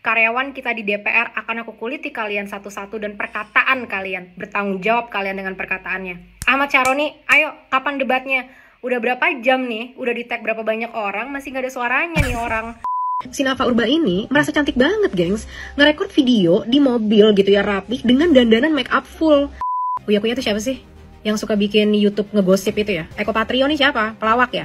karyawan kita di DPR akan aku kuliti kalian satu-satu dan perkataan kalian. Bertanggung jawab kalian dengan perkataannya. Ahmad Syaroni, ayo kapan debatnya? Udah berapa jam nih? Udah di-tag berapa banyak orang? Masih gak ada suaranya nih orang. Si Nafa Urba ini merasa cantik banget, gengs. Ngerekord video di mobil gitu ya, rapih dengan dandanan make up full. Uya-Kuya tuh siapa sih? Yang suka bikin YouTube ngegosip itu ya? Eko Patrio nih siapa? Pelawak ya?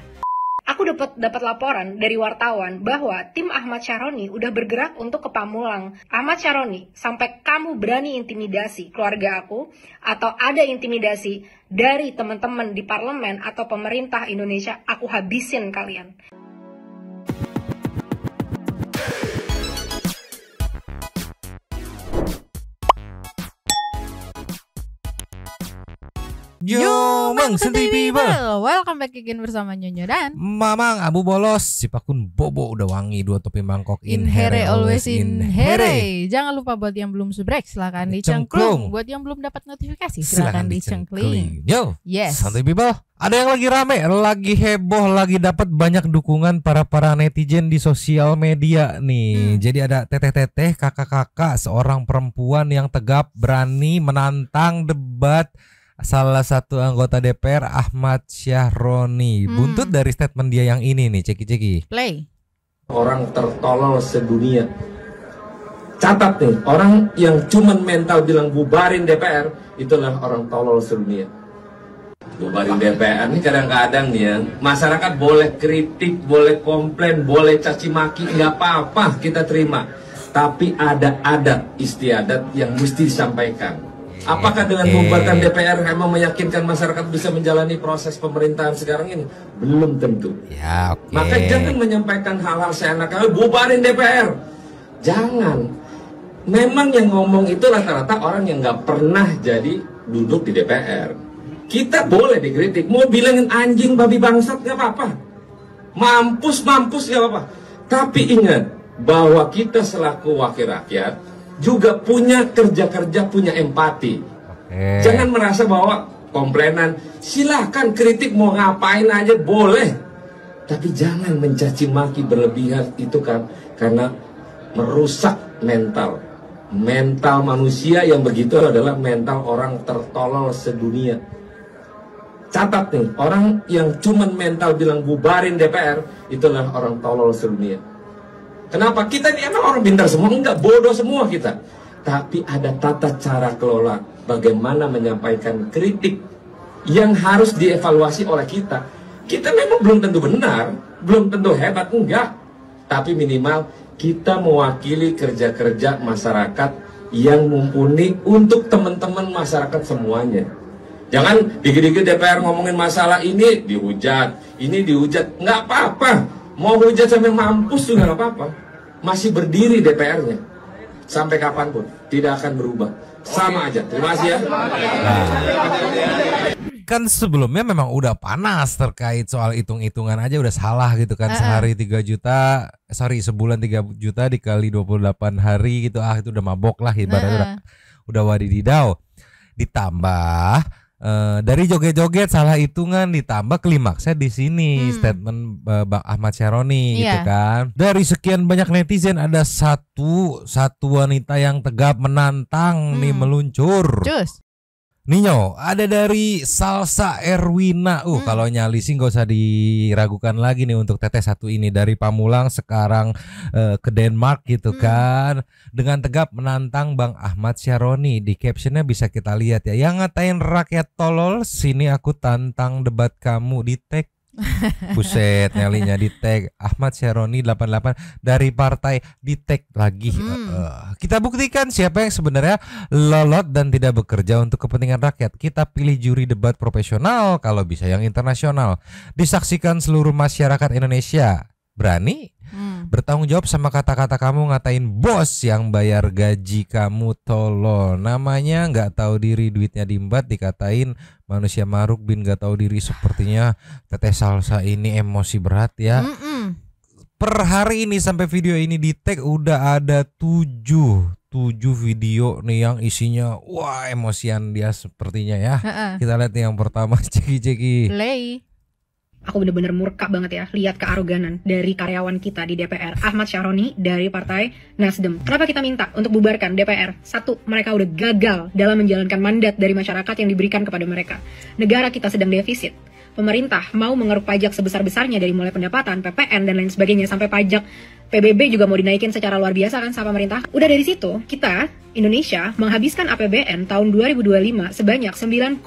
Aku dapat laporan dari wartawan bahwa tim Ahmad Syaroni udah bergerak untuk ke Pamulang. Ahmad Syaroni, sampai kamu berani intimidasi keluarga aku atau ada intimidasi dari teman-teman di parlemen atau pemerintah Indonesia, aku habisin kalian. Yo, Mang Senti People. Welcome back again bersama Nyonya dan Mamang Abu Bolos, si Pakun Bobo udah wangi, dua topi mangkok in here always in here. Jangan lupa buat yang belum subrek silahkan dicengklung. Buat yang belum dapat notifikasi silahkan dicengkling. Yo, yes. Santai People. Ada yang lagi rame, lagi heboh, lagi dapat banyak dukungan para netizen di sosial media nih. Jadi ada teteh-teteh, kakak-kakak, seorang perempuan yang tegap berani menantang debat salah satu anggota DPR, Ahmad Syaroni. Buntut dari statement dia yang ini nih, ceki-ceki. Play. Orang tertolol sedunia. Catat nih, orang yang cuman mental bilang bubarin DPR, itulah orang tolol sedunia. Bubarin DPR ini kadang-kadang nih ya, masyarakat boleh kritik, boleh komplain, boleh caci maki, nggak apa-apa kita terima. Tapi ada adat istiadat yang mesti disampaikan. Apakah dengan membubarkan DPR emang meyakinkan masyarakat bisa menjalani proses pemerintahan sekarang ini? Belum tentu. Ya, Maka jangan menyampaikan hal-hal seenaknya, bubarin DPR. Jangan. Memang yang ngomong itu rata-rata orang yang nggak pernah jadi duduk di DPR. Kita boleh dikritik, mau bilangin anjing babi bangsat nggak apa-apa, mampus nggak apa-apa. Tapi ingat bahwa kita selaku wakil rakyat juga punya kerja-kerja, punya empati. Jangan merasa bahwa komplainan, silahkan kritik mau ngapain aja boleh, tapi jangan mencaci maki berlebihan. Itu kan karena merusak mental manusia yang begitu adalah mental orang tertolol sedunia. Catat nih, orang yang cuman mental bilang bubarin DPR, itulah orang tolol sedunia. Kenapa? Kita ini emang orang pintar semua? Enggak, bodoh semua kita. Tapi ada tata cara kelola bagaimana menyampaikan kritik yang harus dievaluasi oleh kita. Kita memang belum tentu benar, belum tentu hebat, enggak. Tapi minimal kita mewakili kerja-kerja masyarakat yang mumpuni untuk teman-teman masyarakat semuanya. Jangan dikit-dikit DPR ngomongin masalah ini dihujat, enggak apa-apa. Mau hujat sampai mampus juga enggak apa-apa. Masih berdiri DPR-nya sampai kapanpun, tidak akan berubah, sama aja. Terima kasih ya. Kan sebelumnya memang udah panas terkait soal hitung-hitungan aja udah salah gitu kan. Sehari 3 juta, sebulan 3 juta dikali 28 hari gitu, itu udah mabok lah ibaratnya, udah wadididau. Ditambah dari joget-joget salah hitungan, ditambah klimaksnya di sini statement Bang Ahmad Syaroni gitu kan. Dari sekian banyak netizen ada satu wanita yang tegap menantang nih meluncur. Cus. Ninyo, ada dari Salsa Erwina. Kalau nyali sih gak usah diragukan lagi nih untuk teteh satu ini, dari Pamulang sekarang ke Denmark gitu kan. Dengan tegap menantang Bang Ahmad Syaroni. Di captionnya bisa kita lihat ya, yang ngatain rakyat tolol, sini aku tantang debat kamu, di tag. Buset, nyalinya di tag Ahmad Syaroni 88 dari partai, di tag lagi. Kita buktikan siapa yang sebenarnya lolot dan tidak bekerja untuk kepentingan rakyat. Kita pilih juri debat profesional, kalau bisa yang internasional, disaksikan seluruh masyarakat Indonesia. Berani bertanggung jawab sama kata-kata kamu ngatain bos yang bayar gaji kamu, tolol. Namanya nggak tahu diri, duitnya diembat, dikatain manusia maruk bin nggak tahu diri. Sepertinya teteh Salsa ini emosi berat ya. Per hari ini sampai video ini di tag udah ada 7 video nih yang isinya wah emosian dia sepertinya ya. Kita lihat nih yang pertama, ceki-ceki. Play. Aku bener-bener murka banget ya lihat kearoganan dari karyawan kita di DPR, Ahmad Syaroni dari Partai Nasdem. Kenapa kita minta untuk bubarkan DPR? Satu, mereka udah gagal dalam menjalankan mandat dari masyarakat yang diberikan kepada mereka. Negara kita sedang defisit. Pemerintah mau mengeruk pajak sebesar-besarnya dari mulai pendapatan, PPN, dan lain sebagainya, sampai pajak PBB juga mau dinaikin secara luar biasa kan sama pemerintah. Udah dari situ, kita, Indonesia, menghabiskan APBN tahun 2025 sebanyak 9,96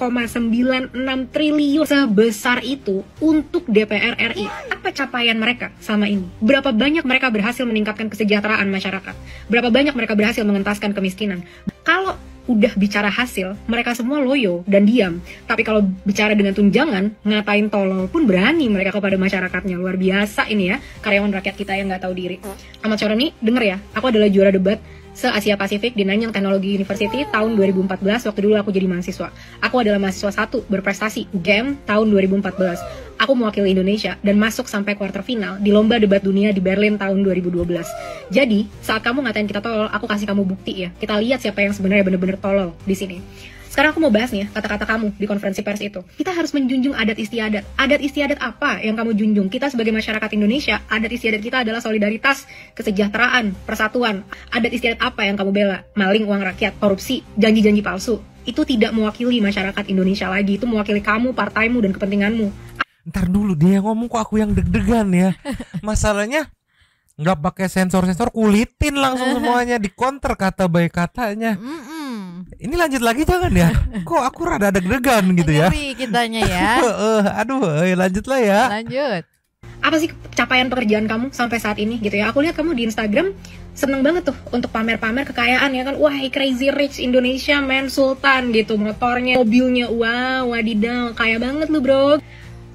triliun. Sebesar itu untuk DPR RI. Apa capaian mereka sama ini? Berapa banyak mereka berhasil meningkatkan kesejahteraan masyarakat? Berapa banyak mereka berhasil mengentaskan kemiskinan? Kalau udah bicara hasil, mereka semua loyo dan diam. Tapi kalau bicara dengan tunjangan, ngatain tolol pun berani mereka kepada masyarakatnya. Luar biasa ini ya, karyawan rakyat kita yang nggak tahu diri. Ahmad Syaroni, denger ya, aku adalah juara debat se-Asia Pasifik di Nanyang Technology University tahun 2014, waktu dulu aku jadi mahasiswa. Aku adalah mahasiswa 1 berprestasi UGM tahun 2014. Aku mewakili Indonesia dan masuk sampai quarter final di lomba debat dunia di Berlin tahun 2012. Jadi, saat kamu ngatain kita tolol, aku kasih kamu bukti ya. Kita lihat siapa yang sebenarnya bener-bener tolol di sini. Sekarang aku mau bahas nih kata-kata kamu di konferensi pers itu. Kita harus menjunjung adat istiadat. Adat istiadat apa yang kamu junjung? Kita sebagai masyarakat Indonesia, adat istiadat kita adalah solidaritas, kesejahteraan, persatuan. Adat istiadat apa yang kamu bela? Maling uang rakyat, korupsi, janji-janji palsu. Itu tidak mewakili masyarakat Indonesia lagi. Itu mewakili kamu, partaimu, dan kepentinganmu. Ntar dulu, dia ngomong kok aku yang deg-degan ya. Masalahnya nggak pakai sensor-sensor, kulitin langsung semuanya, di counter kata baik katanya. Ini lanjut lagi jangan ya. Kok aku rada deg-degan gitu ya. Ngeri kitanya ya. Aduh, lanjutlah ya. Lanjut. Apa sih capaian pekerjaan kamu sampai saat ini gitu ya? Aku lihat kamu di Instagram seneng banget tuh untuk pamer-pamer kekayaan ya kan. Wah, crazy rich Indonesia man, sultan gitu, motornya, mobilnya, wow, wadidaw, kaya banget lu bro.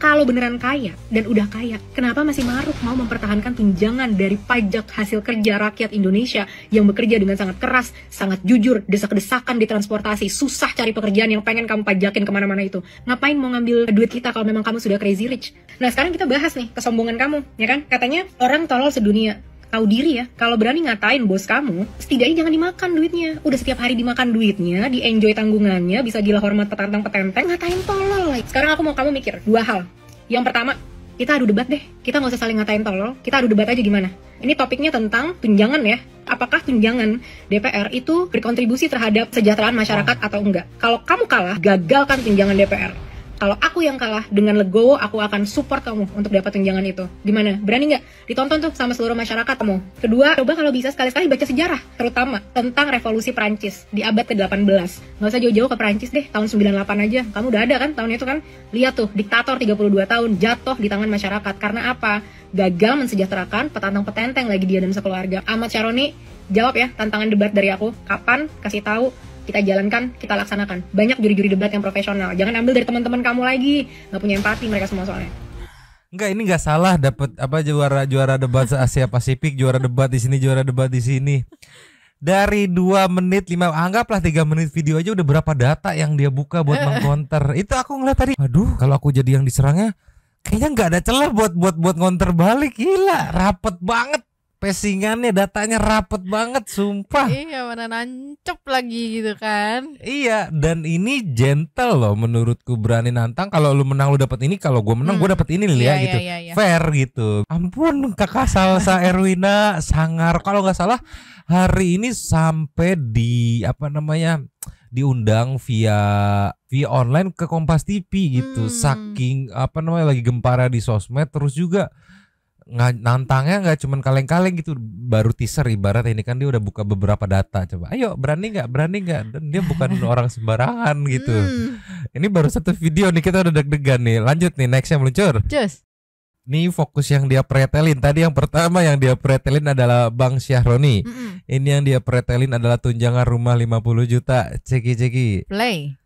Kalau beneran kaya dan udah kaya, kenapa masih maruk mau mempertahankan tunjangan dari pajak hasil kerja rakyat Indonesia yang bekerja dengan sangat keras, sangat jujur, desak-desakan di transportasi, susah cari pekerjaan yang pengen kamu pajakin kemana-mana itu. Ngapain mau ngambil duit kita kalau memang kamu sudah crazy rich? Nah sekarang kita bahas nih kesombongan kamu, ya kan? Katanya orang tolol sedunia. Tahu diri ya, kalau berani ngatain bos kamu, setidaknya jangan dimakan duitnya. Udah setiap hari dimakan duitnya, di-enjoy tanggungannya, bisa gila hormat petantang-petenteng, ngatain tolol. Sekarang aku mau kamu mikir, 2 hal. Yang pertama, kita adu debat deh. Kita nggak usah saling ngatain tolol, kita adu debat aja gimana. Ini topiknya tentang tunjangan ya. Apakah tunjangan DPR itu berkontribusi terhadap kesejahteraan masyarakat atau enggak? Kalau kamu kalah, gagalkan tunjangan DPR. Kalau aku yang kalah, dengan legowo aku akan support kamu untuk dapat tunjangan itu. Gimana? Berani nggak? Ditonton tuh sama seluruh masyarakat kamu. Kedua, coba kalau bisa sekali-sekali baca sejarah, terutama tentang revolusi Prancis di abad ke-18. Nggak usah jauh-jauh ke Prancis deh, tahun 98 aja. Kamu udah ada kan tahun itu kan? Lihat tuh, diktator 32 tahun jatuh di tangan masyarakat. Karena apa? Gagal mensejahterakan petantang-petenteng lagi dia dan sekeluarga. Ahmad Syaroni, jawab ya tantangan debat dari aku. Kapan? Kasih tahu. Kita jalankan, kita laksanakan. Banyak juri-juri debat yang profesional. Jangan ambil dari teman-teman kamu lagi. Nggak punya empati mereka semua soalnya. Enggak, ini nggak salah dapat apa juara debat Asia Pasifik, juara debat di sini, juara debat di sini. Dari 2 menit 5, anggaplah 3 menit video aja udah berapa data yang dia buka buat mengcounter. Itu aku ngeliat tadi, aduh, kalau aku jadi yang diserangnya, kayaknya nggak ada celah buat ngonter balik. Gila, rapet banget. Pesingannya, datanya rapet banget, sumpah. Iya, mana nancep lagi gitu kan. Iya, dan ini gentle loh menurutku, berani nantang. Kalau lu menang lu dapat ini, kalau gue menang gue dapat ini nih ya gitu. Iya. Fair gitu. Ampun, Kakak Salsa Erwina sangar. Kalau nggak salah hari ini sampai di diundang via online ke Kompas TV gitu. Saking lagi gempara di sosmed, terus juga nantangnya nggak cuman kaleng-kaleng gitu, baru teaser ibarat ini kan dia udah buka beberapa data. Coba ayo, berani nggak, dan dia bukan orang sembarangan gitu. Ini baru 1 video nih, kita udah deg-degan nih. Lanjut nih, nextnya meluncur. Just. Nih fokus yang dia pretelin. Tadi yang pertama yang dia pretelin adalah Bang Syaroni. Ini yang dia pretelin adalah tunjangan rumah 50 juta. Ceki. Play.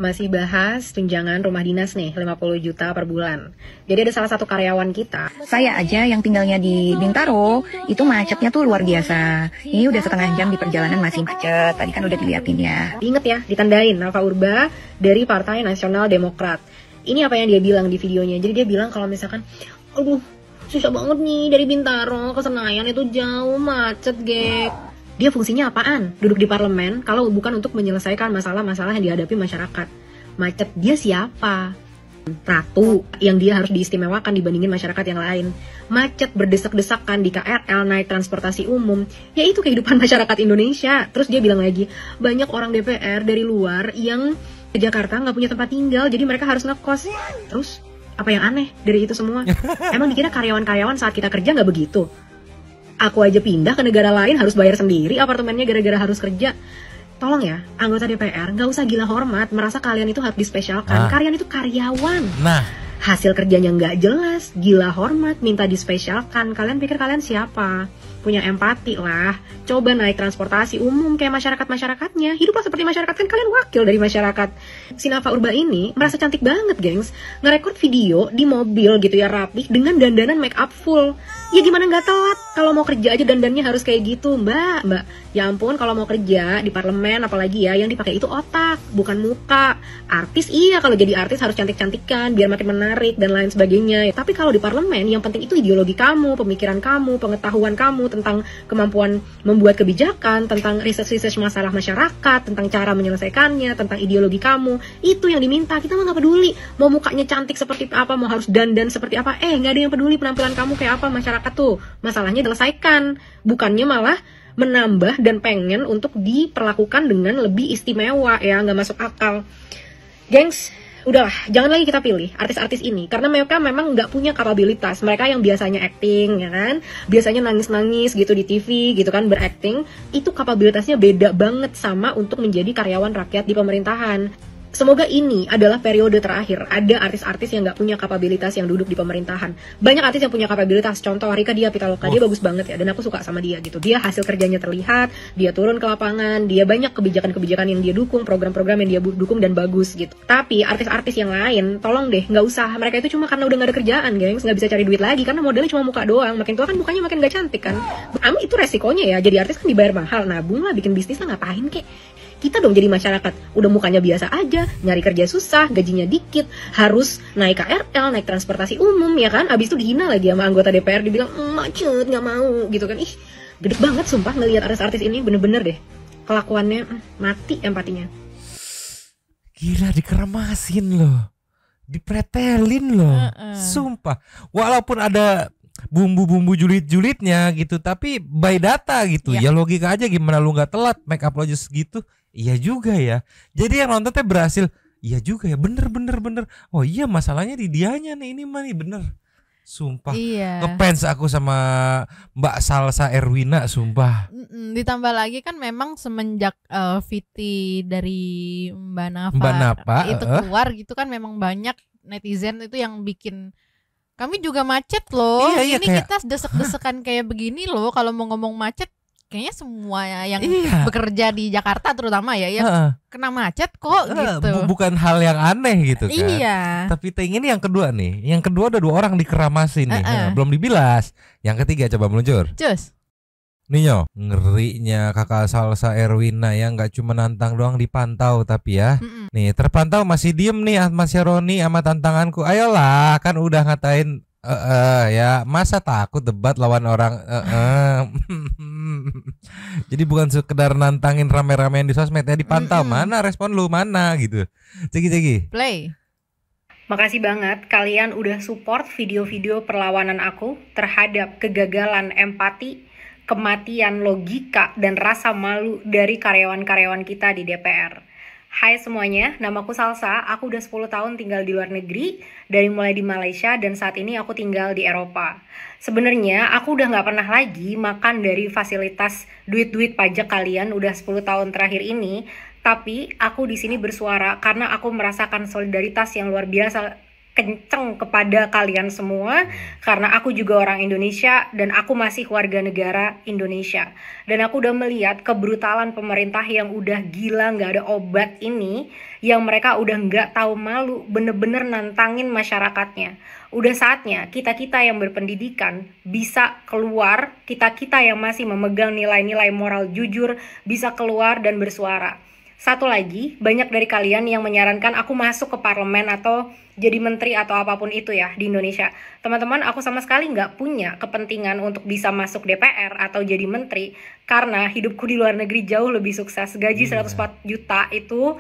Masih bahas tunjangan rumah dinas nih, 50 juta per bulan. Jadi ada salah satu karyawan kita. Saya aja yang tinggalnya di Bintaro, itu macetnya tuh luar biasa. Ini udah setengah jam di perjalanan masih macet. Tadi kan udah diliatin ya. Ingat ya, ditandain Nafa Urba dari Partai Nasional Demokrat. Ini apa yang dia bilang di videonya. Jadi dia bilang kalau misalkan, aduh, susah banget nih dari Bintaro ke Senayan itu jauh, macet, gek. Dia fungsinya apaan? Duduk di parlemen kalau bukan untuk menyelesaikan masalah-masalah yang dihadapi masyarakat. Macet, dia siapa? ratu yang dia harus diistimewakan dibandingin masyarakat yang lain. Macet berdesak-desakan di KRL, naik transportasi umum, ya itu kehidupan masyarakat Indonesia. Terus dia bilang lagi, banyak orang DPR dari luar yang ke Jakarta nggak punya tempat tinggal, jadi mereka harus ngekos. Terus apa yang aneh dari itu semua? Emang dikira karyawan-karyawan saat kita kerja nggak begitu? Aku aja pindah ke negara lain harus bayar sendiri apartemennya gara-gara harus kerja. Tolong ya, anggota DPR nggak usah gila hormat, merasa kalian itu harus dispesialkan. Kalian itu karyawan. Nah, Hasil kerjanya nggak jelas, gila hormat, minta dispesialkan. Kalian pikir kalian siapa? Punya empati lah. Coba naik transportasi umum kayak masyarakat-masyarakatnya. Hiduplah seperti masyarakat, kan kalian wakil dari masyarakat. Si Nafa Urba ini merasa cantik banget, gengs. Ngerekord video di mobil gitu ya, rapih dengan dandanan make up full. Ya gimana nggak telat? Kalau mau kerja aja dandannya harus kayak gitu, mbak. Ya ampun, kalau mau kerja di parlemen apalagi ya, yang dipakai itu otak, bukan muka. Artis iya, kalau jadi artis harus cantik-cantikan biar makin menarik dan lain sebagainya. Tapi kalau di parlemen yang penting itu ideologi kamu, pemikiran kamu, pengetahuan kamu tentang kemampuan membuat kebijakan, tentang research masalah masyarakat, tentang cara menyelesaikannya, tentang ideologi kamu. Itu yang diminta. Kita mah nggak peduli mau mukanya cantik seperti apa, mau harus dandan seperti apa. Nggak ada yang peduli penampilan kamu kayak apa. Masyarakat tuh masalahnya selesaikan, bukannya malah menambah dan pengen untuk diperlakukan dengan lebih istimewa. Ya nggak masuk akal, gengs. Udahlah, jangan lagi kita pilih artis-artis ini karena mereka memang nggak punya kapabilitas. Mereka yang biasanya acting, ya kan, biasanya nangis-nangis gitu di TV gitu kan, berakting, itu kapabilitasnya beda banget sama untuk menjadi karyawan rakyat di pemerintahan. Semoga ini adalah periode terakhir ada artis-artis yang nggak punya kapabilitas yang duduk di pemerintahan. Banyak artis yang punya kapabilitas, contoh Rika Diah Pitaloka, dia bagus banget ya, dan aku suka sama dia gitu. Dia hasil kerjanya terlihat, dia turun ke lapangan, dia banyak kebijakan-kebijakan yang dia dukung, program-program yang dia dukung dan bagus gitu. Tapi artis-artis yang lain, tolong deh, nggak usah. Mereka itu cuma karena udah nggak ada kerjaan, gengs, nggak bisa cari duit lagi karena modalnya cuma muka doang. Makin tua kan mukanya makin nggak cantik kan. Itu resikonya ya, jadi artis kan dibayar mahal, nabung lah, bikin bisnis lah, ngapain kek. Kita dong jadi masyarakat, udah mukanya biasa aja, nyari kerja susah, gajinya dikit, harus naik KRL, naik transportasi umum, ya kan? Abis itu dihina lagi sama anggota DPR, dibilang, macet, gak mau, gitu kan. Ih, gede banget sumpah ngelihat artis-artis ini, bener-bener deh. Kelakuannya, mati empatinya. gila dikeramasin loh, dipretelin loh, sumpah. Walaupun ada bumbu-bumbu julid-julidnya gitu, tapi by data gitu ya logika aja, gimana lu nggak telat make up lo aja segitu. Iya juga ya, jadi yang nonton teh berhasil. Iya juga ya, bener. Oh iya, masalahnya di dianya nih, ini mah nih bener. Sumpah, ngefans aku sama Mbak Salsa Erwina, sumpah. Ditambah lagi kan memang semenjak VT dari Mbak Nafa itu keluar gitu kan, memang banyak netizen itu yang bikin kami juga macet loh. Ini kayak, kita desek-desekan kayak begini loh. Kalau mau ngomong macet, kayaknya semua yang bekerja di Jakarta terutama ya kena macet kok gitu. Bukan hal yang aneh gitu kan. Iya. Tapi ini yang kedua nih. Yang kedua ada 2 orang dikeramasin nih. Belum dibilas. Yang ketiga coba meluncur. Cus. Ninyo, ngerinya kakak Salsa Erwina ya, nggak cuma nantang doang, dipantau tapi ya. Nih terpantau masih diem nih Mas Yaroni sama tantanganku. Ayolah, kan udah ngatain ya, masa takut debat lawan orang. Jadi bukan sekedar nantangin rame-ramean di sosmed ya, dipantau. Mana respon lu, mana gitu. Cegi play. Makasih banget kalian udah support video-video perlawanan aku terhadap kegagalan empati, kematian logika, dan rasa malu dari karyawan-karyawan kita di DPR. Hai semuanya, namaku Salsa, aku udah 10 tahun tinggal di luar negeri, dari mulai di Malaysia dan saat ini aku tinggal di Eropa. Sebenarnya aku udah gak pernah lagi makan dari fasilitas duit-duit pajak kalian udah 10 tahun terakhir ini, tapi aku di sini bersuara karena aku merasakan solidaritas yang luar biasa kenceng kepada kalian semua, karena aku juga orang Indonesia dan aku masih warga negara Indonesia, dan aku udah melihat kebrutalan pemerintah yang udah gila nggak ada obat ini, yang mereka udah nggak tahu malu, bener-bener nantangin masyarakatnya. Udah saatnya kita-kita yang berpendidikan bisa keluar, kita-kita yang masih memegang nilai-nilai moral jujur bisa keluar dan bersuara. Satu lagi, banyak dari kalian yang menyarankan aku masuk ke parlemen atau jadi menteri atau apapun itu ya di Indonesia. Teman-teman, aku sama sekali nggak punya kepentingan untuk bisa masuk DPR atau jadi menteri, karena hidupku di luar negeri jauh lebih sukses. Gaji 104 juta itu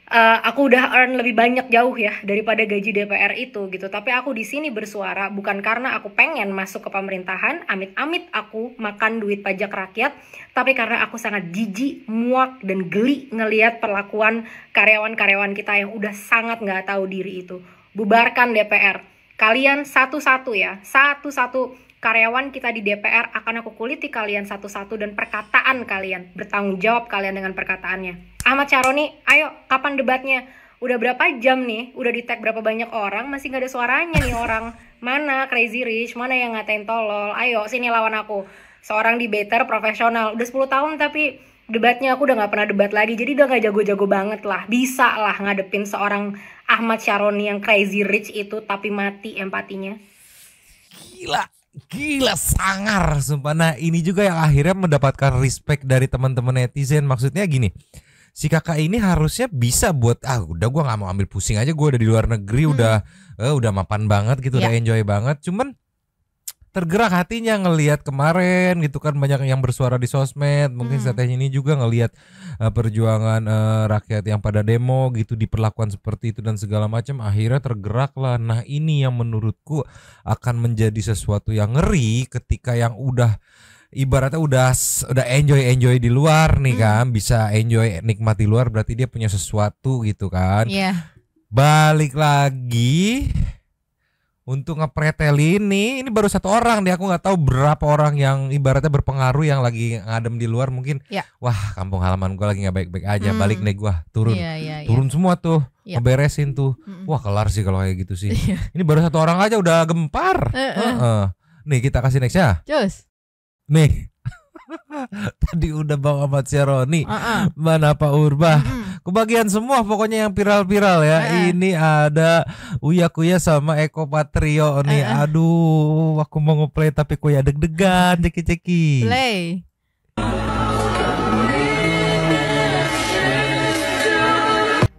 Aku udah earn lebih banyak jauh ya daripada gaji DPR itu gitu. Tapi aku di sini bersuara bukan karena aku pengen masuk ke pemerintahan, amit-amit aku makan duit pajak rakyat, tapi karena aku sangat jijik, muak, dan geli ngelihat perlakuan karyawan-karyawan kita yang udah sangat nggak tahu diri itu. Bubarkan DPR. Kalian satu-satu ya, satu-satu karyawan kita di DPR akan aku kuliti kalian satu-satu dan perkataan kalian, bertanggung jawab kalian dengan perkataannya. Ahmad Syaroni, ayo kapan debatnya? Udah berapa jam nih? Udah di tag berapa banyak orang? Masih gak ada suaranya nih orang. Mana Crazy Rich? Mana yang ngatain tolol? Ayo sini lawan aku. Seorang debater profesional. Udah 10 tahun tapi debatnya aku udah gak pernah debat lagi. Jadi udah gak jago-jago banget lah. Bisa lah ngadepin seorang Ahmad Syaroni yang Crazy Rich itu tapi mati empatinya. Gila sangar sumpah. Nah ini juga yang akhirnya mendapatkan respect dari teman-teman netizen. Maksudnya gini, si kakak ini harusnya bisa buat udah gue nggak mau ambil pusing aja, gue udah di luar negeri, udah mapan banget gitu, udah enjoy banget. Cuman tergerak hatinya ngelihat kemarin gitu kan banyak yang bersuara di sosmed. Mungkin setelahnya ini juga ngelihat perjuangan rakyat yang pada demo gitu diperlakukan seperti itu dan segala macam, akhirnya tergerak lah. Nah ini yang menurutku akan menjadi sesuatu yang ngeri ketika yang udah ibaratnya udah enjoy di luar nih kan, bisa enjoy nikmati luar, berarti dia punya sesuatu gitu kan. Balik lagi untuk ngepretelin ini baru satu orang deh, aku nggak tahu berapa orang yang ibaratnya berpengaruh yang lagi ngadem di luar mungkin. Wah kampung halaman gue lagi nggak baik-baik aja, balik deh gue turun semua tuh, ngeberesin tuh. Wah kelar sih kalau kayak gitu sih. Ini baru satu orang aja udah gempar. Nih kita kasih next ya. Nih tadi udah Bang Ahmad Syaroni, mana Pak Urbah, kebagian semua pokoknya yang viral-viral ya. Ini ada Uya Kuya sama Eko Patrio nih. Aduh aku mau ngeplay tapi Kuya deg-degan, ceki-ceki. Play.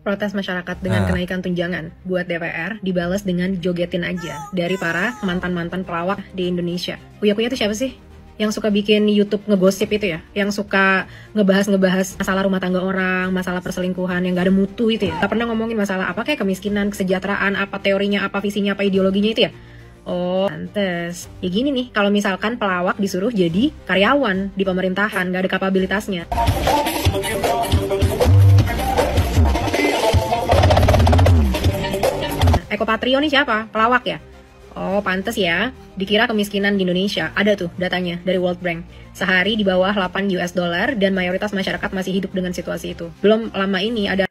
Protes masyarakat dengan kenaikan tunjangan buat DPR dibalas dengan jogetin aja dari para mantan-mantan pelawak di Indonesia. Uya Kuya itu siapa sih? Yang suka bikin YouTube ngegosip itu ya, yang suka ngebahas masalah rumah tangga orang, masalah perselingkuhan yang gak ada mutu itu ya. Gak pernah ngomongin masalah apa kayak kemiskinan, kesejahteraan, apa teorinya, apa visinya, apa ideologinya itu ya. Oh, pantes. Ya gini nih, kalau misalkan pelawak disuruh jadi karyawan di pemerintahan, gak ada kapabilitasnya. Eko Patrio nih siapa? Pelawak ya? Oh, pantes ya. Dikira kemiskinan di Indonesia. Ada tuh datanya dari World Bank. Sehari di bawah 8 US dollar dan mayoritas masyarakat masih hidup dengan situasi itu. Belum lama ini ada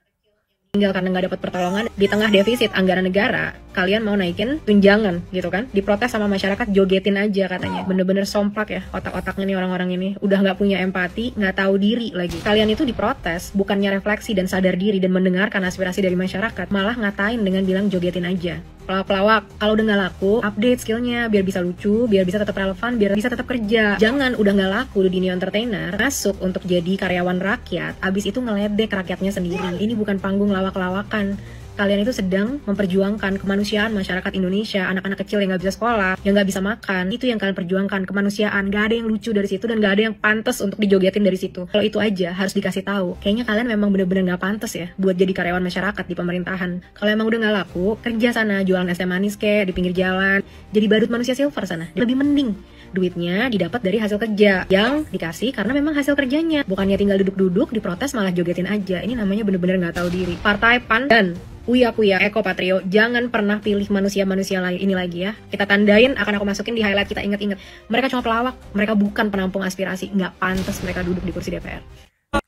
tinggal karena nggak dapat pertolongan di tengah defisit anggaran negara, kalian mau naikin tunjangan gitu kan, diprotes sama masyarakat, jogetin aja katanya. Bener-bener somplak ya otak-otaknya nih orang-orang ini, udah nggak punya empati, nggak tahu diri lagi. Kalian itu diprotes bukannya refleksi dan sadar diri dan mendengarkan aspirasi dari masyarakat, malah ngatain dengan bilang jogetin aja. Pelawak-pelawak, kalau udah nggak laku, update skillnya biar bisa lucu, biar bisa tetap relevan, biar bisa tetap kerja. Jangan udah nggak laku di dunia entertainer, masuk untuk jadi karyawan rakyat, abis itu ngeledek rakyatnya sendiri. Ini bukan panggung lawak-lawakan. Kalian itu sedang memperjuangkan kemanusiaan masyarakat Indonesia, anak-anak kecil yang nggak bisa sekolah, yang nggak bisa makan. Itu yang kalian perjuangkan, kemanusiaan. Gak ada yang lucu dari situ dan gak ada yang pantas untuk dijogetin dari situ. Kalau itu aja harus dikasih tahu. Kayaknya kalian memang bener-bener nggak pantas ya buat jadi karyawan masyarakat di pemerintahan. Kalau emang udah nggak laku, kerja sana, jualan es teh manis di pinggir jalan, jadi badut manusia silver sana. Lebih mending duitnya didapat dari hasil kerja yang dikasih karena memang hasil kerjanya, bukannya tinggal duduk-duduk diprotes malah jogetin aja. Ini namanya bener-bener nggak tahu diri. Partai PAN dan Uya Kuya, Eko Patrio, jangan pernah pilih manusia-manusia ini lagi ya. Kita tandain, akan aku masukin di highlight, kita inget-inget. Mereka cuma pelawak, mereka bukan penampung aspirasi. Nggak pantas mereka duduk di kursi DPR.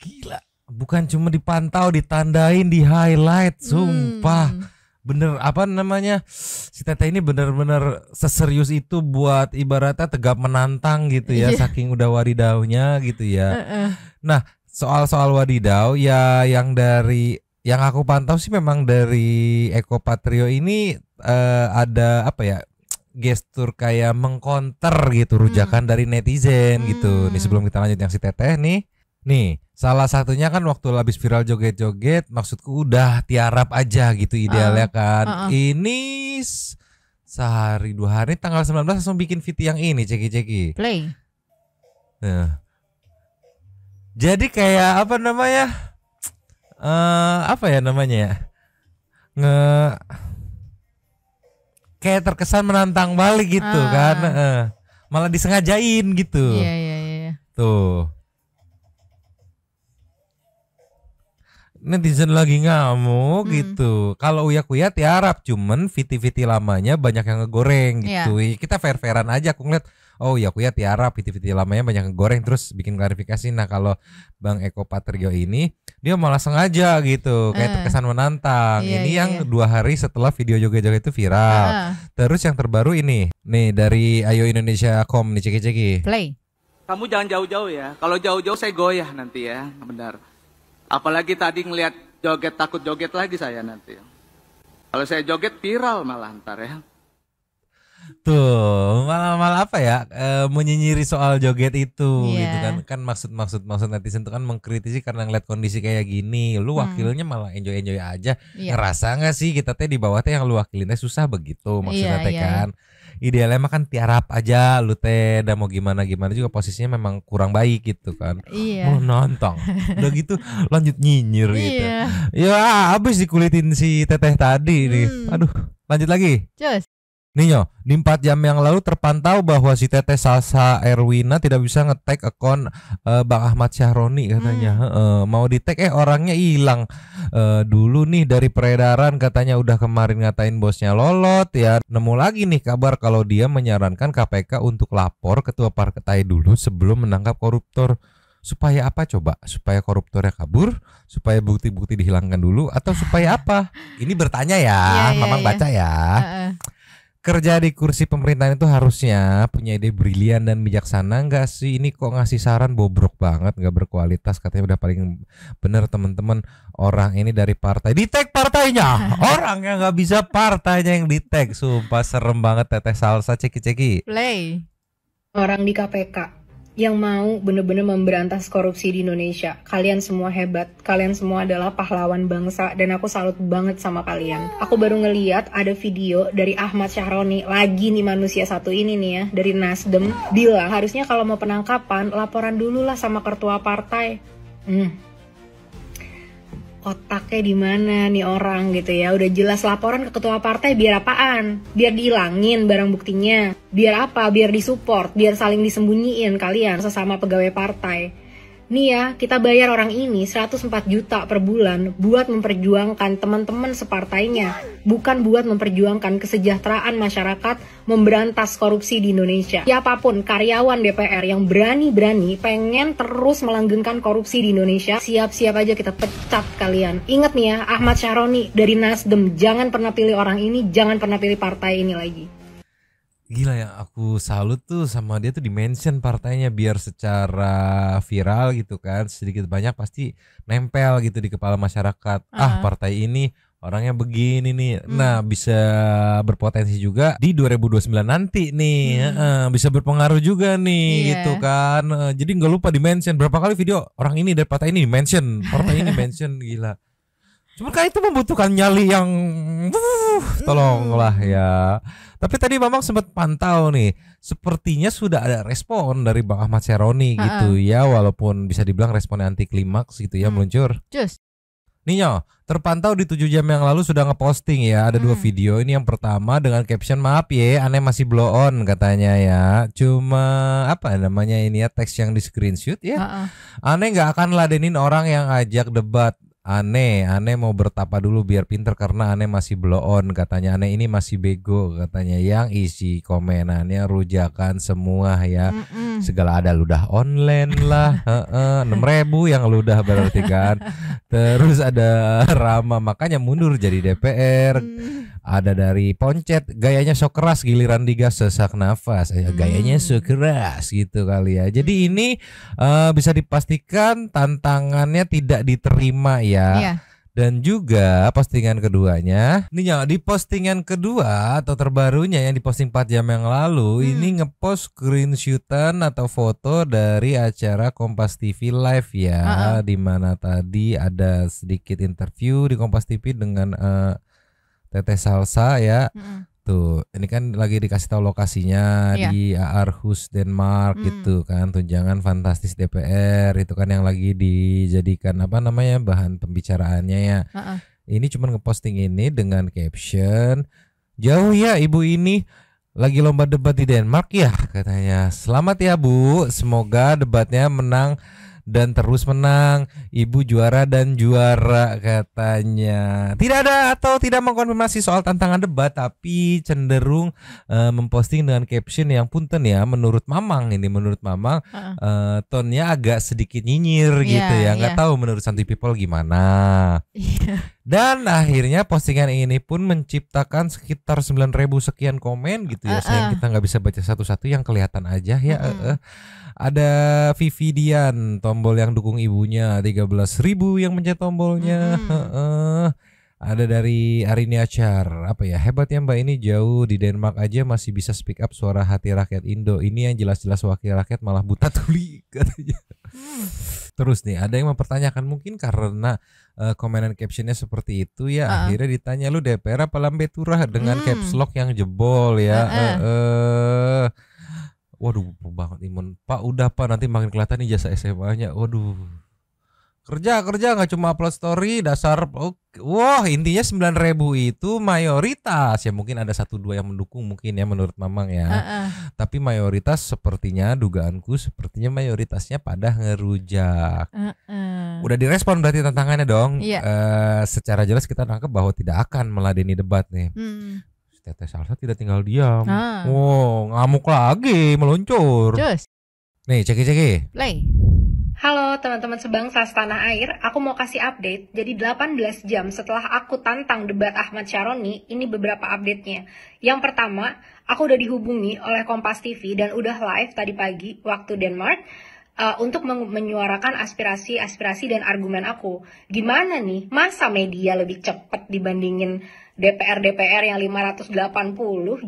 Gila, bukan cuma dipantau, ditandain, di highlight, sumpah. Bener, apa namanya, si Teteh ini bener-bener seserius itu buat ibaratnya tegap menantang gitu ya, saking udah wadidaunya gitu ya. Nah, soal-soal wadidau ya yang aku pantau sih memang dari Eko Patrio ini ada apa ya, gestur kayak mengkonter gitu rujakan dari netizen gitu. Nih sebelum kita lanjut yang si Teteh nih salah satunya kan waktu habis viral joget-joget, maksudku udah tiarap aja gitu idealnya kan. Ini sehari 2 hari tanggal 19 langsung bikin VT yang ini, ceki-ceki. Play. Nah. Jadi kayak apa namanya? apa ya namanya ya, kayak terkesan menantang balik gitu kan, malah disengajain gitu. Iya. Tuh. Netizen lagi ngamuk gitu. Kalau Uya-Kuya tiarap, cuman VT-VT lamanya banyak yang ngegoreng gitu. Kita fair-fairan aja, aku ngeliat oh Uya-Kuya tiarap, VT-VT lamanya banyak ngegoreng, terus bikin klarifikasi. Nah kalau Bang Eko Patrio ini dia malah sengaja gitu, kayak terkesan menantang. Ini yang 2 hari setelah video joget-joget itu viral. Terus yang terbaru ini nih dari Ayo Indonesia.com nih, ceki-ceki. Play. Kamu jangan jauh-jauh ya. Kalau jauh-jauh saya goyah nanti ya, benar. Apalagi tadi ngelihat joget, takut joget lagi saya nanti. Kalau saya joget viral malah ntar ya. Tuh malah apa ya, menyinyiri soal joget itu gitu kan maksud netizen itu kan mengkritisi karena ngeliat kondisi kayak gini. Lu wakilnya malah enjoy aja. Ngerasa nggak sih kita teh di bawah teh yang lu wakilin teh susah begitu maksudnya teh kan. Idealnya mah kan tiarap aja lu teh, dan mau gimana juga posisinya memang kurang baik gitu kan. Mau nonton udah gitu lanjut nyinyir gitu. Ya abis dikulitin si Teteh tadi nih. Aduh, lanjut lagi. Cus. Ninyo, di 4 jam yang lalu terpantau bahwa si Teteh Salsa Erwina tidak bisa nge-tag akun Bang Ahmad Syahroni katanya. Mau di-tag orangnya hilang. Dulu nih dari peredaran katanya udah kemarin ngatain bosnya Lolot ya. Nemu lagi nih kabar kalau dia menyarankan KPK untuk lapor ketua partai dulu sebelum menangkap koruptor. Supaya apa coba? Supaya koruptornya kabur? Supaya bukti-bukti dihilangkan dulu? Atau supaya apa? Ini bertanya ya, Mamang baca ya. Kerja di kursi pemerintahan itu harusnya punya ide brilian dan bijaksana, enggak sih? Ini kok ngasih saran bobrok banget, nggak berkualitas. Katanya udah paling bener teman-teman, orang ini dari partai, di tag partainya. Orang yang nggak bisa partainya yang di tag. Sumpah serem banget Teteh Salsa, ceki-ceki. Play. Orang di KPK yang mau bener-bener memberantas korupsi di Indonesia. Kalian semua hebat, kalian semua adalah pahlawan bangsa, dan aku salut banget sama kalian. Aku baru ngeliat ada video dari Ahmad Syahroni, lagi nih manusia satu ini nih ya, dari Nasdem, bilang harusnya kalau mau penangkapan, laporan dulu lah sama ketua partai. Otaknya di mana nih orang gitu ya. Udah jelas laporan ke ketua partai biar apaan? Biar dihilangin barang buktinya. Biar apa? Biar disupport, biar saling disembunyiin kalian sesama pegawai partai. Nih ya, kita bayar orang ini 104 juta per bulan buat memperjuangkan teman-teman separtainya, bukan buat memperjuangkan kesejahteraan masyarakat, memberantas korupsi di Indonesia. Siapapun karyawan DPR yang berani-berani pengen terus melanggengkan korupsi di Indonesia, siap-siap aja kita pecat kalian. Ingat nih ya, Ahmad Syahroni dari Nasdem, jangan pernah pilih orang ini, jangan pernah pilih partai ini lagi. Gila ya, aku salut tuh sama dia tuh di-mention partainya biar secara viral gitu kan, sedikit banyak pasti nempel gitu di kepala masyarakat. Partai ini orangnya begini nih. Nah, bisa berpotensi juga di 2029 nanti nih. Bisa berpengaruh juga nih gitu kan. Jadi nggak lupa di-mention berapa kali video orang ini dari partai ini di-mention, partai ini mention, gila. Cuma kan itu membutuhkan nyali yang tolonglah ya. Tapi tadi Mamang sempat pantau nih, sepertinya sudah ada respon dari Bang Ahmad Syahroni gitu ya, walaupun bisa dibilang responnya anti klimaks gitu ya meluncur. Ninyo, terpantau di 7 jam yang lalu sudah ngeposting ya, ada 2 video. Ini yang pertama dengan caption maaf ya, aneh masih blow on katanya ya. Cuma apa namanya ini ya, teks yang di screenshot ya. Aneh nggak akan ladenin orang yang ajak debat. Aneh mau bertapa dulu biar pinter karena aneh masih blow on katanya. Aneh ini masih bego katanya. Yang isi komenannya rujakan semua ya. Segala ada ludah online lah, 6.000 yang ludah berarti kan. Terus ada Rama makanya mundur jadi DPR. Ada dari Poncet, gayanya sok keras giliran digas sesak nafas. Gayanya sok keras gitu kali ya. Jadi ini bisa dipastikan tantangannya tidak diterima ya. Dan juga postingan keduanya, nih di postingan kedua atau terbarunya yang diposting 4 jam yang lalu, ini ngepost screenshotan atau foto dari acara Kompas TV Live ya, di mana tadi ada sedikit interview di Kompas TV dengan Teteh Salsa ya. Tuh, ini kan lagi dikasih tahu lokasinya di Aarhus, Denmark gitu kan, tunjangan fantastis DPR itu kan yang lagi dijadikan bahan pembicaraannya ya. Ini cuma ngeposting ini dengan caption, "Jauh ya ibu ini lagi lomba debat di Denmark ya," katanya. "Selamat ya Bu, semoga debatnya menang dan terus menang, ibu juara dan juara," katanya. Tidak ada atau tidak mengkonfirmasi soal tantangan debat, tapi cenderung memposting dengan caption yang punten ya, menurut Mamang tonnya agak sedikit nyinyir gitu ya, nggak tahu menurut Santuy People gimana. Dan akhirnya postingan ini pun menciptakan sekitar 9.000 sekian komen gitu ya. Sayang kita nggak bisa baca satu-satu, yang kelihatan aja ya. Ada Vivi Dian, tombol yang dukung ibunya 13.000 yang mencet tombolnya. Ada dari Arini Acar, hebat ya Mbak ini, jauh di Denmark aja masih bisa speak up suara hati rakyat Indo. Ini yang jelas-jelas wakil rakyat malah buta tuli katanya. Terus nih ada yang mempertanyakan, mungkin karena komenan captionnya seperti itu ya, akhirnya ditanya, lu DPR apa lambe turah, dengan caps lock yang jebol ya. Waduh banget Imun, Pak udah Pak, nanti makin kelihatan nih jasa SMA-nya. Waduh, kerja nggak cuma upload story dasar. Wah intinya 9.000 itu mayoritas ya, mungkin ada 1-2 yang mendukung mungkin ya menurut Mamang ya. Tapi mayoritas sepertinya, dugaanku sepertinya mayoritasnya pada ngerujak. Udah direspon berarti tantangannya dong. Secara jelas kita nangkep bahwa tidak akan meladeni debat nih. Teteh Salsa tidak tinggal diam. Wow, ngamuk lagi, meluncur. Just. Nih, ceki. Play. Halo teman-teman sebangsa setanah air, aku mau kasih update. Jadi 18 jam setelah aku tantang debat Ahmad Syaroni, ini beberapa update-nya. Yang pertama, aku udah dihubungi oleh Kompas TV dan udah live tadi pagi waktu Denmark untuk menyuarakan aspirasi dan argumen aku. Gimana nih, masa media lebih cepat dibandingin DPR yang 580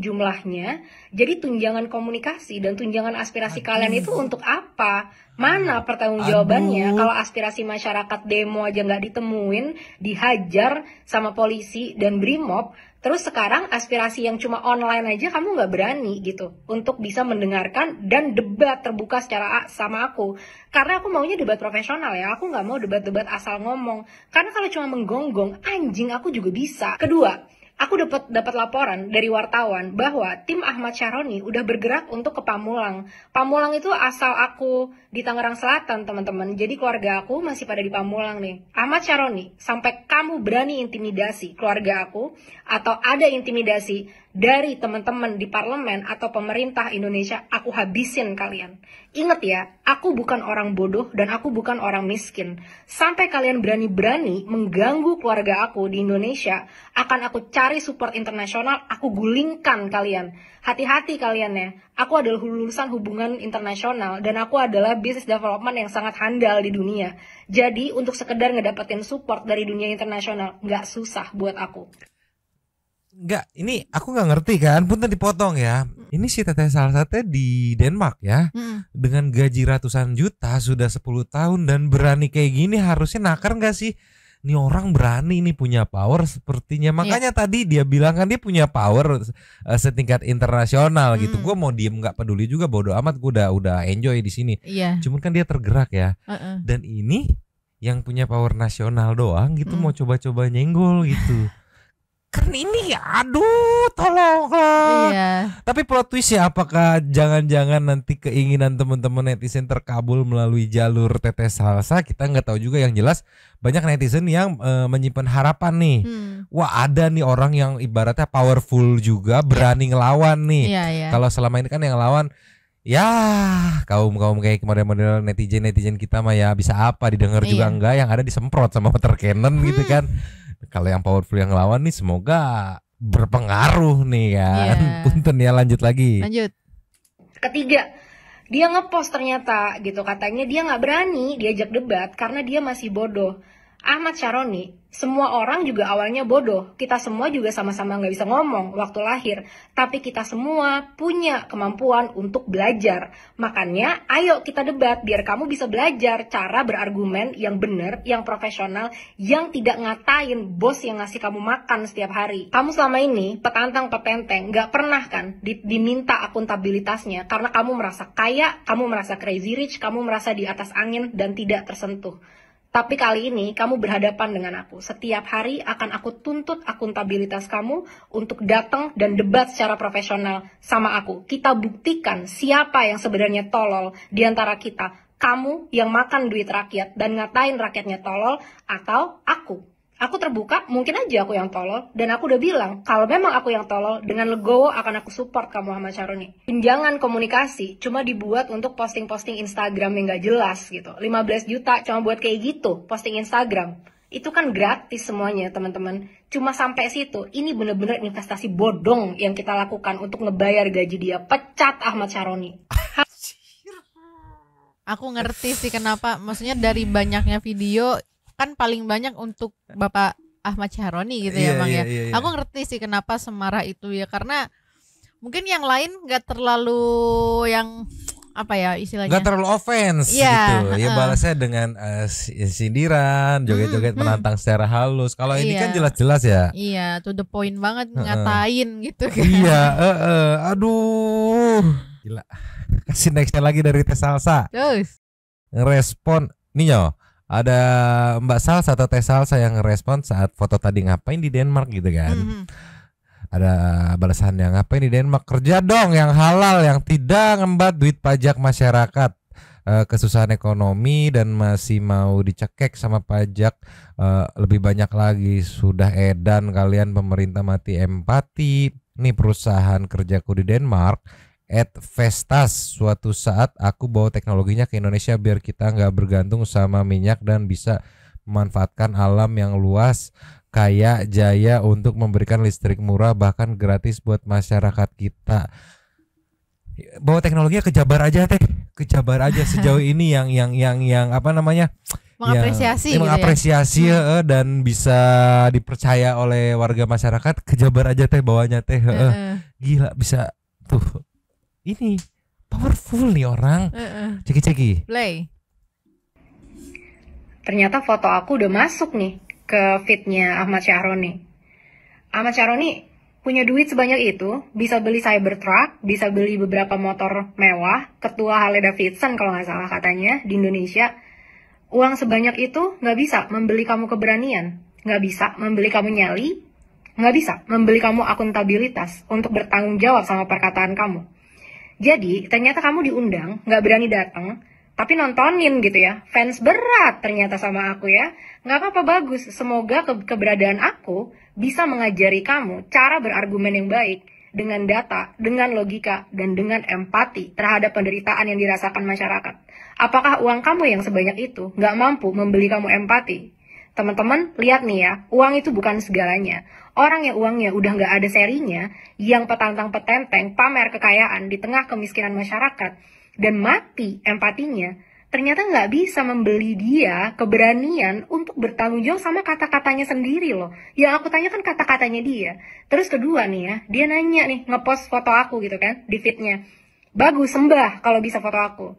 jumlahnya? Jadi tunjangan komunikasi dan tunjangan aspirasi kalian itu untuk apa? Mana pertanggungjawabannya kalau aspirasi masyarakat demo aja nggak ditemuin, dihajar sama polisi dan Brimob? Terus sekarang aspirasi yang cuma online aja kamu nggak berani gitu untuk bisa mendengarkan dan debat terbuka secara sama aku. Karena aku maunya debat profesional ya, aku nggak mau debat-debat asal ngomong. Karena kalau cuma menggonggong, anjing aku juga bisa. Kedua, aku dapat laporan dari wartawan bahwa tim Ahmad Syaroni udah bergerak untuk ke Pamulang. Pamulang itu asal aku di Tangerang Selatan, teman-teman. Jadi keluarga aku masih pada di Pamulang nih. Ahmad Syaroni, sampai kamu berani intimidasi keluarga aku atau ada intimidasi dari teman-teman di parlemen atau pemerintah Indonesia, aku habisin kalian. Ingat ya, aku bukan orang bodoh dan aku bukan orang miskin. Sampai kalian berani-berani mengganggu keluarga aku di Indonesia, akan aku cari support internasional, aku gulingkan kalian. Hati-hati kalian ya, aku adalah lulusan hubungan internasional dan aku adalah business development yang sangat handal di dunia. Jadi untuk sekedar ngedapetin support dari dunia internasional, nggak susah buat aku. Enggak, ini aku nggak ngerti kan, punten dipotong ya. Ini si Teteh Salsa di Denmark ya, dengan gaji ratusan juta sudah 10 tahun dan berani kayak gini, harusnya nakar nggak sih? Ini orang berani, ini punya power sepertinya. Makanya tadi dia bilang kan dia punya power setingkat internasional gitu. Gue mau diem nggak peduli juga, bodo amat, gue udah enjoy di sini. Cuman kan dia tergerak ya. Dan ini yang punya power nasional doang gitu mau coba-coba nyenggol gitu. Kan ini aduh tolonglah. Tapi plot twist ya, apakah jangan-jangan nanti keinginan teman-teman netizen terkabul melalui jalur Teteh Salsa? Kita nggak tahu juga, yang jelas banyak netizen yang menyimpan harapan nih. Wah ada nih orang yang ibaratnya powerful juga, berani ngelawan nih. Kalau selama ini kan yang ngelawan ya kaum kayak model-model netizen kita mah ya bisa apa, didengar juga enggak, yang ada disemprot sama water cannon gitu kan. Kalau yang powerful yang ngelawan nih semoga berpengaruh nih kan. Punten ya, lanjut lagi. Ketiga, dia ngepost ternyata gitu, katanya dia nggak berani diajak debat karena dia masih bodoh. Ahmad Syaroni, semua orang juga awalnya bodoh. Kita semua juga sama-sama nggak bisa ngomong waktu lahir. Tapi kita semua punya kemampuan untuk belajar. Makanya ayo kita debat biar kamu bisa belajar cara berargumen yang benar, yang profesional, yang tidak ngatain bos yang ngasih kamu makan setiap hari. Kamu selama ini petantang-petenteng nggak pernah kan diminta akuntabilitasnya karena kamu merasa kaya, kamu merasa crazy rich, kamu merasa di atas angin dan tidak tersentuh. Tapi kali ini kamu berhadapan dengan aku. Setiap hari akan aku tuntut akuntabilitas kamu untuk datang dan debat secara profesional sama aku. Kita buktikan siapa yang sebenarnya tolol di antara kita. Kamu yang makan duit rakyat dan ngatain rakyatnya tolol atau aku. Aku terbuka, mungkin aja aku yang tolol. Dan aku udah bilang, kalau memang aku yang tolol, dengan legowo akan aku support kamu Ahmad Syaroni. Tunjangan komunikasi cuma dibuat untuk posting-posting Instagram yang gak jelas gitu. 15 juta cuma buat kayak gitu, posting Instagram. Itu kan gratis semuanya teman-teman. Cuma sampai situ, ini bener-bener investasi bodong yang kita lakukan untuk ngebayar gaji dia. Pecat Ahmad Syaroni. Aku ngerti sih kenapa, maksudnya dari banyaknya video kan paling banyak untuk Bapak Ahmad Syaroni gitu ya Bang ya. Aku ngerti sih kenapa semarah itu ya, karena mungkin yang lain gak terlalu yang apa ya istilahnya, gak terlalu offense gitu ya, balasnya dengan sindiran, joget-joget menantang secara halus. Kalau ini kan jelas-jelas ya, iya to the point banget, ngatain gitu kan. Iya, aduh gila. Kasih nextnya lagi dari Teh Salsa. Terus ngerespon nih yo, ada Mbak Salsa atau Teh Salsa yang ngerespon saat foto tadi, ngapain di Denmark gitu kan. Ada balasan yang ngapain di Denmark, kerja dong yang halal, yang tidak ngembat duit pajak masyarakat. Kesusahan ekonomi dan masih mau dicekek sama pajak lebih banyak lagi. Sudah edan kalian pemerintah mati empati. Nih perusahaan kerjaku di Denmark, Vestas. Suatu saat aku bawa teknologinya ke Indonesia biar kita nggak bergantung sama minyak dan bisa memanfaatkan alam yang luas kaya jaya untuk memberikan listrik murah bahkan gratis buat masyarakat kita. Bawa teknologinya ke Jabar aja Teh, ke Jabar aja sejauh ini yang apa namanya, mengapresiasi, yang, mengapresiasi ya, dan bisa dipercaya oleh warga masyarakat. Ke Jabar aja Teh bawanya Teh. Gila bisa tuh. Ini powerful nih orang. Ceki-ceki. Play. Ternyata foto aku udah masuk nih ke feednya Ahmad Syaroni. Ahmad Syaroni punya duit sebanyak itu, bisa beli Cybertruck, bisa beli beberapa motor mewah, ketua Harley Davidson kalau nggak salah katanya di Indonesia. Uang sebanyak itu nggak bisa membeli kamu keberanian, nggak bisa membeli kamu nyali, nggak bisa membeli kamu akuntabilitas untuk bertanggung jawab sama perkataan kamu. Jadi, ternyata kamu diundang, nggak berani datang, tapi nontonin gitu ya. Fans berat ternyata sama aku ya. Nggak apa-apa, bagus. Semoga keberadaan aku bisa mengajari kamu cara berargumen yang baik. Dengan data, dengan logika, dan dengan empati terhadap penderitaan yang dirasakan masyarakat. Apakah uang kamu yang sebanyak itu nggak mampu membeli kamu empati? Teman-teman, lihat nih ya, uang itu bukan segalanya. Orang yang uangnya udah nggak ada serinya, yang petantang-petenteng, pamer kekayaan di tengah kemiskinan masyarakat, dan mati empatinya, ternyata nggak bisa membeli dia keberanian untuk bertanggung jawab sama kata-katanya sendiri loh. Yang aku tanya kan kata-katanya dia. Terus kedua nih ya, dia nanya nih, ngepost foto aku gitu kan, di feednya. Bagus, sembah kalau bisa foto aku.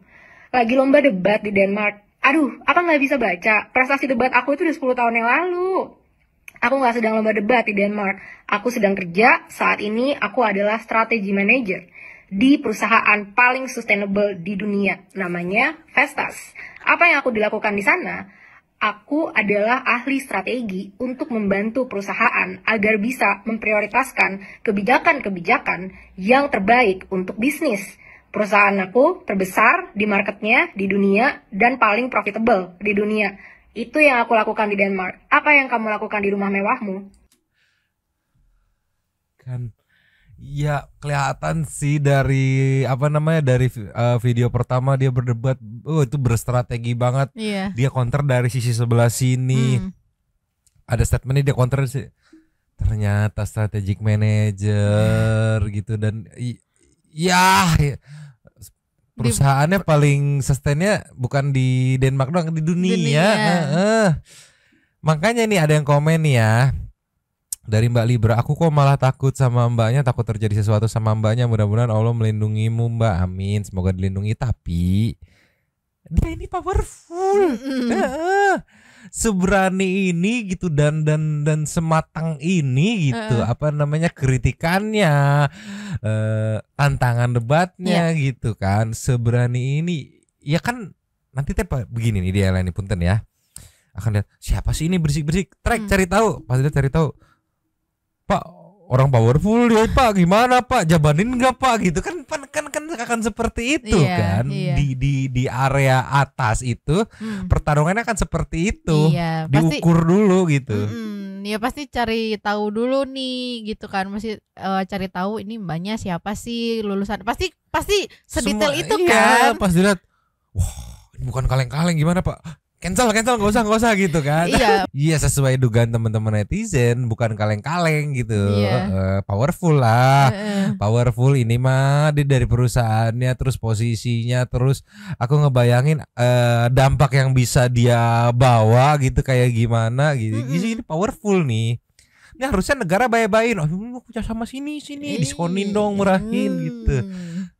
Lagi lomba debat di Denmark. Aduh, apa nggak bisa baca? Prestasi debat aku itu udah 10 tahun yang lalu. Aku nggak sedang lomba debat di Denmark. Aku sedang kerja, saat ini aku adalah strategy manager di perusahaan paling sustainable di dunia. Namanya Vestas. Apa yang aku dilakukan di sana? Aku adalah ahli strategi untuk membantu perusahaan agar bisa memprioritaskan kebijakan-kebijakan yang terbaik untuk bisnis. Perusahaan aku terbesar di marketnya di dunia dan paling profitable di dunia. Itu yang aku lakukan di Denmark. Apa yang kamu lakukan di rumah mewahmu? Kan ya kelihatan sih dari apa namanya, dari video pertama dia berdebat, itu berstrategi banget. Dia counter dari sisi sebelah sini. Ada statementnya dia counter sih. Ternyata strategic manager gitu, dan ya perusahaannya paling sustainnya bukan di Denmark doang, di dunia. Makanya nih ada yang komen nih ya dari Mbak Libra, aku kok malah takut sama mbaknya, takut terjadi sesuatu sama mbaknya. Mudah-mudahan Allah melindungimu mbak, amin. Semoga dilindungi. Tapi dia ini powerful, seberani ini gitu dan sematang ini gitu. Apa namanya kritikannya, tantangan debatnya gitu kan. Seberani ini, ya kan nanti begini nih dia lain punten ya. Akan lihat siapa sih ini berisik-berisik, cari tahu, pasti dia cari tahu. Pak, orang powerful dia Pak, gimana Pak, jabanin nggak Pak gitu kan akan seperti itu kan. Di area atas itu pertarungannya akan seperti itu, diukur dulu gitu. Ya pasti cari tahu dulu nih gitu kan, masih cari tahu ini mbaknya siapa sih, lulusan pasti sedetail itu kan. Pas dilihat, wah ini bukan kaleng-kaleng, gimana Pak? Cancel nggak usah gitu kan. Iya sesuai dugaan teman-teman netizen, bukan kaleng-kaleng gitu. Powerful lah. Powerful ini mah dari perusahaannya, terus posisinya, terus aku ngebayangin dampak yang bisa dia bawa gitu kayak gimana gitu. Ini powerful nih. Ini harusnya negara bayain, oh kerja sama sini diskonin dong, murahin gitu.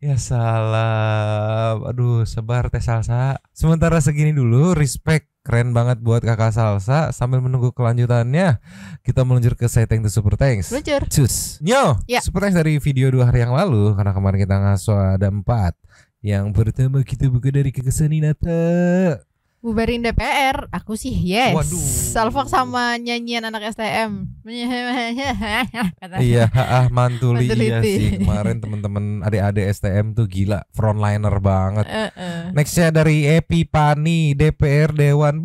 Ya salah, aduh sebar teh Salsa. Sementara segini dulu, respect, keren banget buat kakak Salsa. Sambil menunggu kelanjutannya, kita meluncur ke Say Thanks to Super Thanks. Luncur. Cus, Nyo, Super Thanks dari video 2 hari yang lalu. Karena kemarin kita ngaso ada 4. Yang pertama kita buka dari Kekesaninata. Bubarin DPR, aku sih yes. Waduh. Salfok sama nyanyian anak STM. Iya, mantuli iya sih. Kemarin teman-teman adik-adik STM tuh gila, frontliner banget. Nextnya dari Epi Pani, DPR Dewan.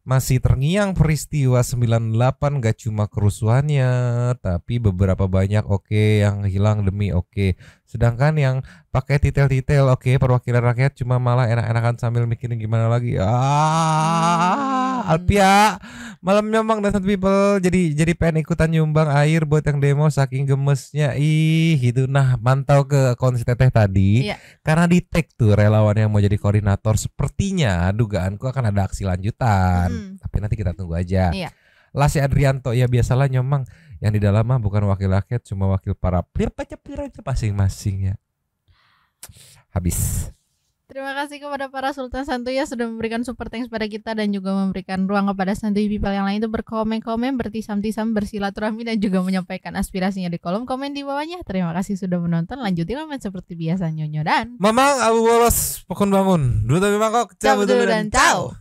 Masih terngiang peristiwa 98, gak cuma kerusuhannya, tapi beberapa banyak yang hilang demi Sedangkan yang pakai titel-titel perwakilan rakyat cuma malah enak-enakan sambil mikirin gimana lagi. Alpia, malamnya Mang dan people jadi pengen ikutan nyumbang air buat yang demo saking gemesnya. Itu nah mantau ke konsi teteh tadi. Karena di tag tuh relawan yang mau jadi koordinator, sepertinya dugaanku akan ada aksi lanjutan. Tapi nanti kita tunggu aja. Lasi Adrianto, ya biasalah nyomang, yang di dalam mah bukan wakil rakyat, cuma wakil para pir aja masing-masing ya. Habis. Terima kasih kepada para Sultan Santuy yang sudah memberikan super thanks pada kita dan juga memberikan ruang kepada Santuy people yang lain itu berkomen-komen, bertisam-tisam, bersilaturahmi dan juga menyampaikan aspirasinya di kolom komen di bawahnya. Terima kasih sudah menonton. Lanjutin komen seperti biasa Nyonyo dan Mamang Abu Bolos Pekun Bangun. Dulu tapi mangkok, cabut dulu dan ciao.